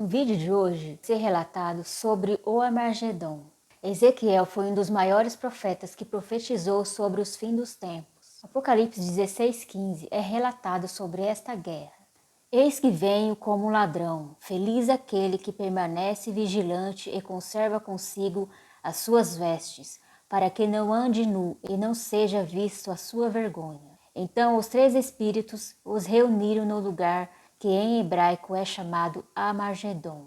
No vídeo de hoje, ser relatado sobre o Armagedon. Ezequiel foi um dos maiores profetas que profetizou sobre os fins dos tempos. Apocalipse 16:15 é relatado sobre esta guerra. Eis que venho como um ladrão, feliz aquele que permanece vigilante e conserva consigo as suas vestes, para que não ande nu e não seja visto a sua vergonha. Então os três espíritos os reuniram no lugar que em hebraico é chamado Armagedon.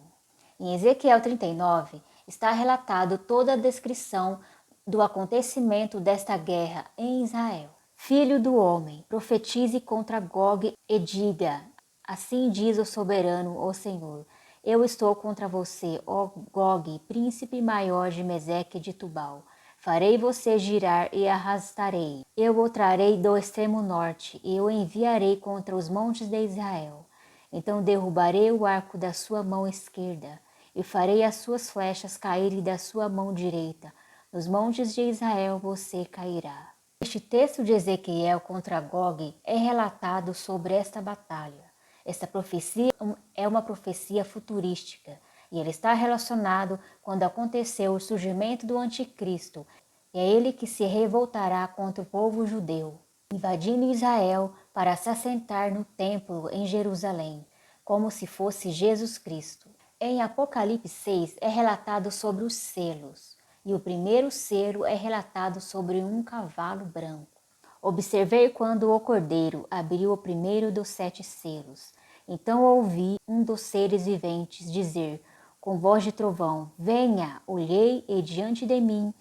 Em Ezequiel 39 está relatado toda a descrição do acontecimento desta guerra em Israel. Filho do homem, profetize contra Gog e diga: assim diz o soberano, o Senhor, eu estou contra você, ó Gog, príncipe maior de Meseque e de Tubal. Farei você girar e arrastarei. Eu o trarei do extremo norte e o enviarei contra os montes de Israel. Então derrubarei o arco da sua mão esquerda e farei as suas flechas caírem da sua mão direita. Nos montes de Israel você cairá. Este texto de Ezequiel contra Gog é relatado sobre esta batalha. Esta profecia é uma profecia futurística e ele está relacionado quando aconteceu o surgimento do anticristo. E é ele que se revoltará contra o povo judeu, invadindo Israel para se assentar no templo em Jerusalém, como se fosse Jesus Cristo. Em Apocalipse 6 é relatado sobre os selos, e o primeiro selo é relatado sobre um cavalo branco. Observei quando o cordeiro abriu o primeiro dos 7 selos. Então ouvi um dos seres viventes dizer, com voz de trovão, venha, olhei e diante de mim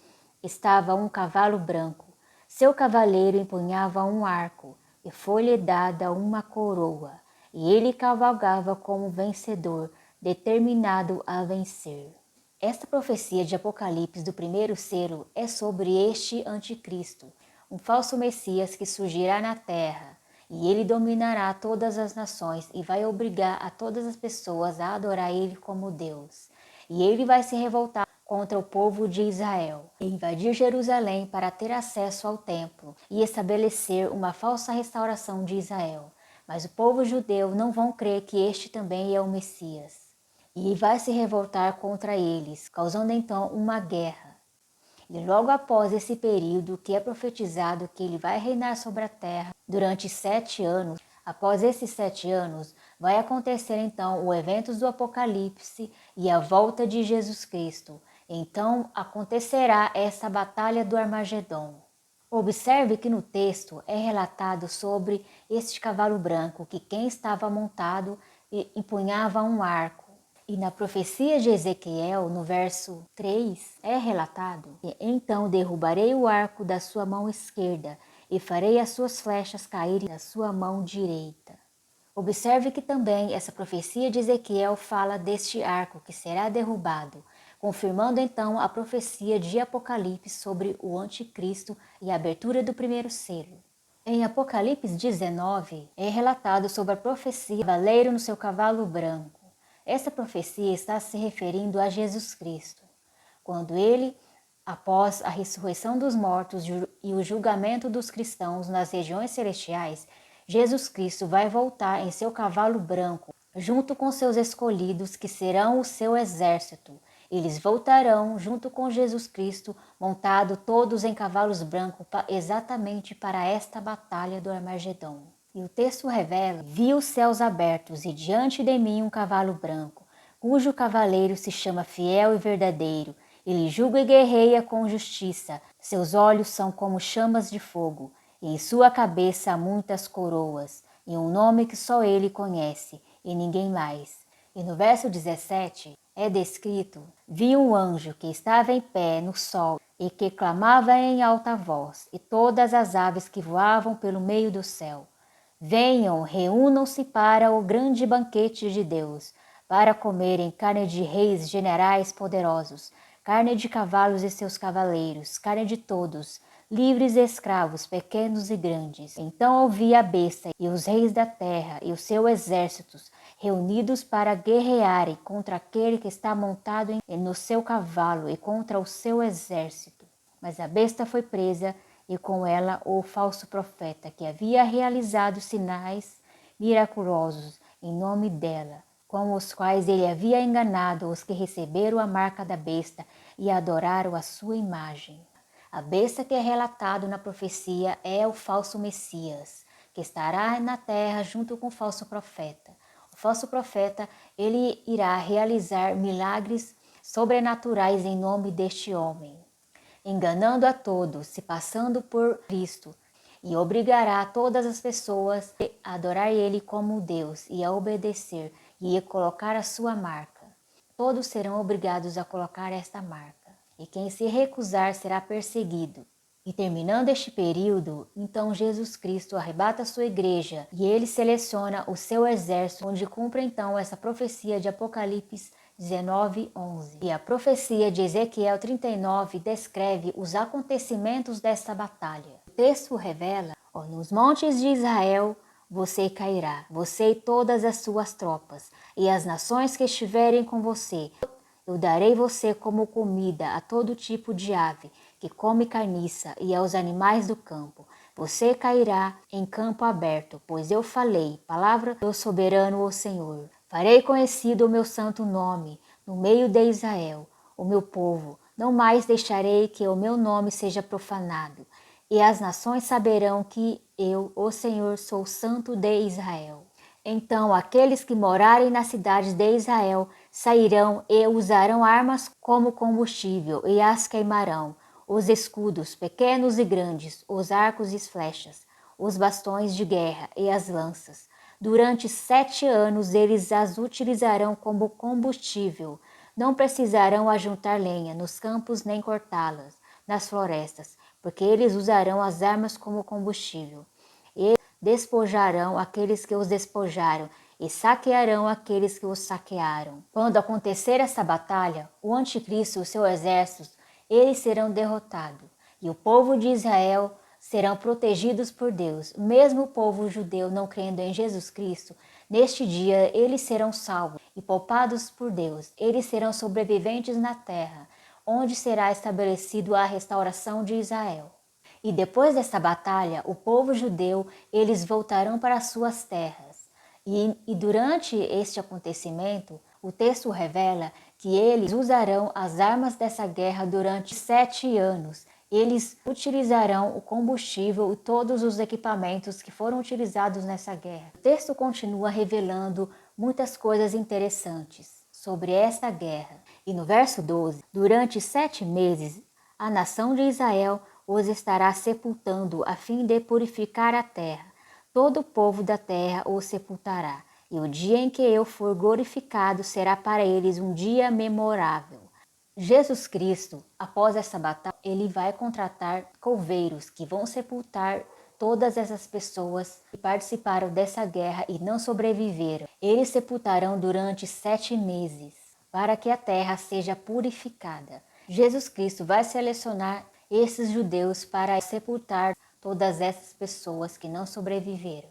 estava um cavalo branco. Seu cavaleiro empunhava um arco e foi-lhe dada uma coroa. E ele cavalgava como vencedor, determinado a vencer. Esta profecia de Apocalipse do primeiro selo é sobre este anticristo, um falso Messias que surgirá na terra, e ele dominará todas as nações e vai obrigar a todas as pessoas a adorar ele como Deus. E ele vai se revoltar contra o povo de Israel e invadir Jerusalém para ter acesso ao templo e estabelecer uma falsa restauração de Israel. Mas o povo judeu não vão crer que este também é o Messias. E vai se revoltar contra eles, causando então uma guerra. E logo após esse período que é profetizado que ele vai reinar sobre a terra durante 7 anos, após esses 7 anos, vai acontecer então o evento do Apocalipse e a volta de Jesus Cristo. Então acontecerá essa batalha do Armagedon. Observe que no texto é relatado sobre este cavalo branco, que quem estava montado empunhava um arco. E na profecia de Ezequiel, no verso 3, é relatado: então derrubarei o arco da sua mão esquerda e farei as suas flechas caírem da sua mão direita. Observe que também essa profecia de Ezequiel fala deste arco que será derrubado, confirmando então a profecia de Apocalipse sobre o anticristo e a abertura do primeiro selo. Em Apocalipse 19, é relatado sobre a profecia do cavaleiro no seu cavalo branco. Essa profecia está se referindo a Jesus Cristo, quando ele, após a ressurreição dos mortos e o julgamento dos cristãos nas regiões celestiais, Jesus Cristo vai voltar em seu cavalo branco, junto com seus escolhidos, que serão o seu exército. Eles voltarão junto com Jesus Cristo, montado todos em cavalos brancos, exatamente para esta batalha do Armagedon. E o texto revela: vi os céus abertos e diante de mim um cavalo branco, cujo cavaleiro se chama Fiel e Verdadeiro. Ele julga e guerreia com justiça. Seus olhos são como chamas de fogo, e em sua cabeça há muitas coroas, e um nome que só ele conhece, e ninguém mais. E no verso 17 é descrito: vi um anjo que estava em pé no sol e que clamava em alta voz, e todas as aves que voavam pelo meio do céu: venham, reúnam-se para o grande banquete de Deus, para comerem carne de reis, generais poderosos, carne de cavalos e seus cavaleiros, carne de todos, livres e escravos, pequenos e grandes. Então ouvi a besta e os reis da terra e os seus exércitos reunidos para guerrearem contra aquele que está montado no seu cavalo e contra o seu exército. Mas a besta foi presa e com ela o falso profeta que havia realizado sinais miraculosos em nome dela, com os quais ele havia enganado os que receberam a marca da besta e adoraram a sua imagem. A besta que é relatado na profecia é o falso Messias, que estará na terra junto com o falso profeta. O falso profeta, ele irá realizar milagres sobrenaturais em nome deste homem, enganando a todos, se passando por Cristo, e obrigará todas as pessoas a adorar ele como Deus e a obedecer e a colocar a sua marca. Todos serão obrigados a colocar esta marca, e quem se recusar será perseguido. E terminando este período, então Jesus Cristo arrebata a sua igreja e ele seleciona o seu exército, onde cumpre então essa profecia de Apocalipse 19:11. E a profecia de Ezequiel 39 descreve os acontecimentos desta batalha. O texto revela: nos montes de Israel você cairá, você e todas as suas tropas, e as nações que estiverem com você. Eu darei você como comida a todo tipo de ave que come carniça e aos animais do campo. Você cairá em campo aberto, pois eu falei, palavra do soberano o Senhor. Farei conhecido o meu santo nome no meio de Israel, o meu povo. Não mais deixarei que o meu nome seja profanado. E as nações saberão que eu, o Senhor, sou santo de Israel. Então aqueles que morarem nas cidades de Israel sairão e usarão armas como combustível e as queimarão, os escudos pequenos e grandes, os arcos e as flechas, os bastões de guerra e as lanças. Durante 7 anos eles as utilizarão como combustível. Não precisarão ajuntar lenha nos campos nem cortá-las nas florestas, porque eles usarão as armas como combustível. E despojarão aqueles que os despojaram e saquearão aqueles que os saquearam. Quando acontecer essa batalha, o anticristo e o seu exército, eles serão derrotados, e o povo de Israel serão protegidos por Deus. Mesmo o povo judeu não crendo em Jesus Cristo, neste dia eles serão salvos e poupados por Deus. Eles serão sobreviventes na terra, onde será estabelecido a restauração de Israel. E depois desta batalha, o povo judeu, eles voltarão para suas terras. E durante este acontecimento, o texto revela que eles usarão as armas dessa guerra durante 7 anos. Eles utilizarão o combustível e todos os equipamentos que foram utilizados nessa guerra. O texto continua revelando muitas coisas interessantes sobre esta guerra. E no verso 12, durante 7 meses, a nação de Israel os estará sepultando a fim de purificar a terra. Todo o povo da terra os sepultará, e o dia em que eu for glorificado será para eles um dia memorável. Jesus Cristo, após essa batalha, ele vai contratar coveiros que vão sepultar todas essas pessoas que participaram dessa guerra e não sobreviveram. Eles sepultarão durante 7 meses, para que a terra seja purificada. Jesus Cristo vai selecionar esses judeus para sepultar todas essas pessoas que não sobreviveram.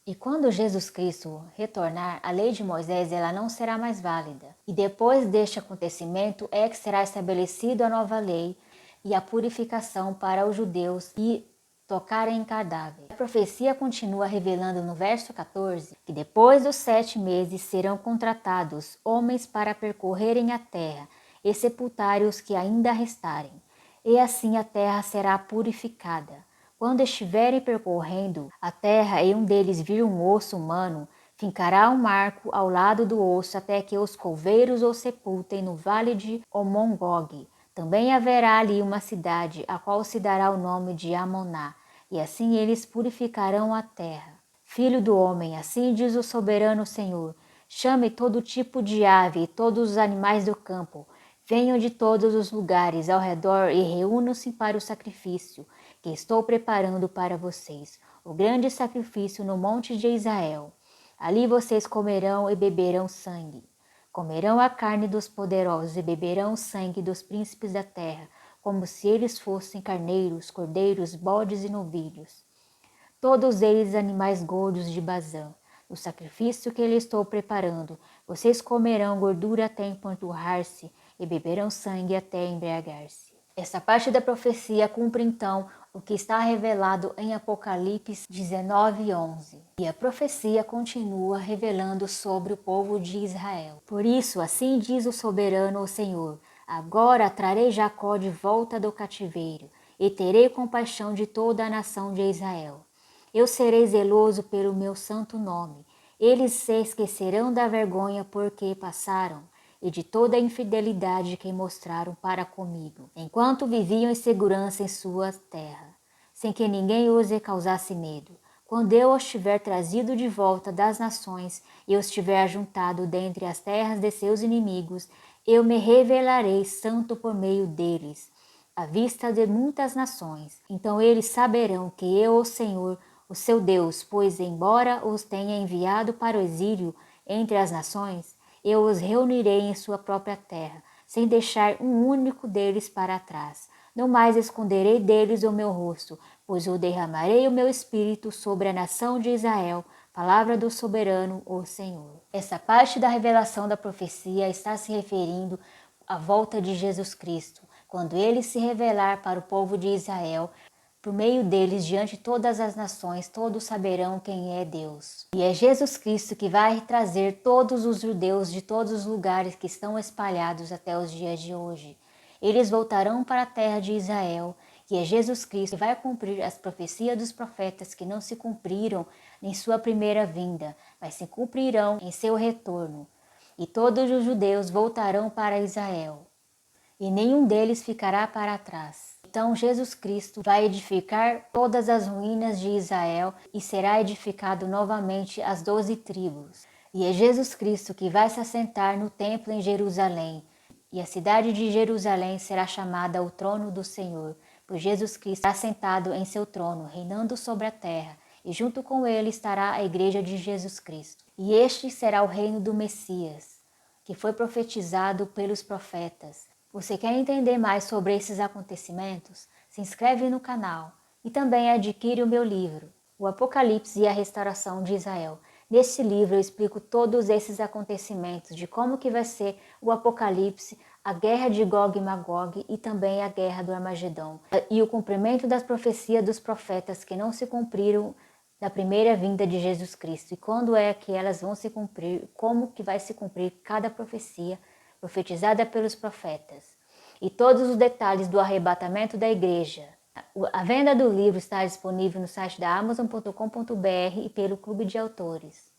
E quando Jesus Cristo retornar, a lei de Moisés ela não será mais válida. E depois deste acontecimento é que será estabelecida a nova lei e a purificação para os judeus e tocarem em cadáver. A profecia continua revelando no verso 14 que depois dos 7 meses serão contratados homens para percorrerem a terra e sepultarem os que ainda restarem. E assim a terra será purificada. Quando estiverem percorrendo a terra e um deles vir um osso humano, fincará um marco ao lado do osso até que os coveiros o sepultem no vale de Omongog. Também haverá ali uma cidade, a qual se dará o nome de Amoná, e assim eles purificarão a terra. Filho do homem, assim diz o soberano Senhor, chame todo tipo de ave e todos os animais do campo, venham de todos os lugares ao redor e reúnam-se para o sacrifício que estou preparando para vocês, o grande sacrifício no monte de Israel. Ali vocês comerão e beberão sangue. Comerão a carne dos poderosos e beberão o sangue dos príncipes da terra, como se eles fossem carneiros, cordeiros, bodes e novilhos. Todos eles animais gordos de Bazã. No sacrifício que lhe estou preparando, vocês comerão gordura até empanturrar-se e beberão sangue até embriagar-se. Essa parte da profecia cumpre então o que está revelado em Apocalipse 19:11. E a profecia continua revelando sobre o povo de Israel. Por isso, assim diz o soberano, o Senhor: agora trarei Jacó de volta do cativeiro, e terei compaixão de toda a nação de Israel. Eu serei zeloso pelo meu santo nome. Eles se esquecerão da vergonha porque passaram, e de toda a infidelidade que mostraram para comigo, enquanto viviam em segurança em sua terra, sem que ninguém os causasse medo. Quando eu os tiver trazido de volta das nações e os tiver ajuntado dentre as terras de seus inimigos, eu me revelarei santo por meio deles, à vista de muitas nações. Então eles saberão que eu, o Senhor, o seu Deus, pois embora os tenha enviado para o exílio entre as nações, eu os reunirei em sua própria terra, sem deixar um único deles para trás. Não mais esconderei deles o meu rosto, pois eu derramarei o meu espírito sobre a nação de Israel, palavra do soberano, o Senhor. Essa parte da revelação da profecia está se referindo à volta de Jesus Cristo, quando ele se revelar para o povo de Israel. Por meio deles, diante de todas as nações, todos saberão quem é Deus. E é Jesus Cristo que vai trazer todos os judeus de todos os lugares que estão espalhados até os dias de hoje. Eles voltarão para a terra de Israel, e é Jesus Cristo que vai cumprir as profecias dos profetas que não se cumpriram em sua primeira vinda, mas se cumprirão em seu retorno. E todos os judeus voltarão para Israel, e nenhum deles ficará para trás. Então Jesus Cristo vai edificar todas as ruínas de Israel e será edificado novamente as 12 tribos. E é Jesus Cristo que vai se assentar no templo em Jerusalém. E a cidade de Jerusalém será chamada o trono do Senhor, pois Jesus Cristo está sentado em seu trono, reinando sobre a terra, e junto com ele estará a igreja de Jesus Cristo. E este será o reino do Messias, que foi profetizado pelos profetas. Você quer entender mais sobre esses acontecimentos? Se inscreve no canal e também adquire o meu livro, O Apocalipse e a Restauração de Israel. Neste livro eu explico todos esses acontecimentos, de como que vai ser o Apocalipse, a guerra de Gog e Magog e também a guerra do Armagedon. E o cumprimento das profecias dos profetas que não se cumpriram da primeira vinda de Jesus Cristo. E quando é que elas vão se cumprir, como que vai se cumprir cada profecia profetizada pelos profetas, e todos os detalhes do arrebatamento da igreja. A venda do livro está disponível no site da Amazon.com.br e pelo Clube de Autores.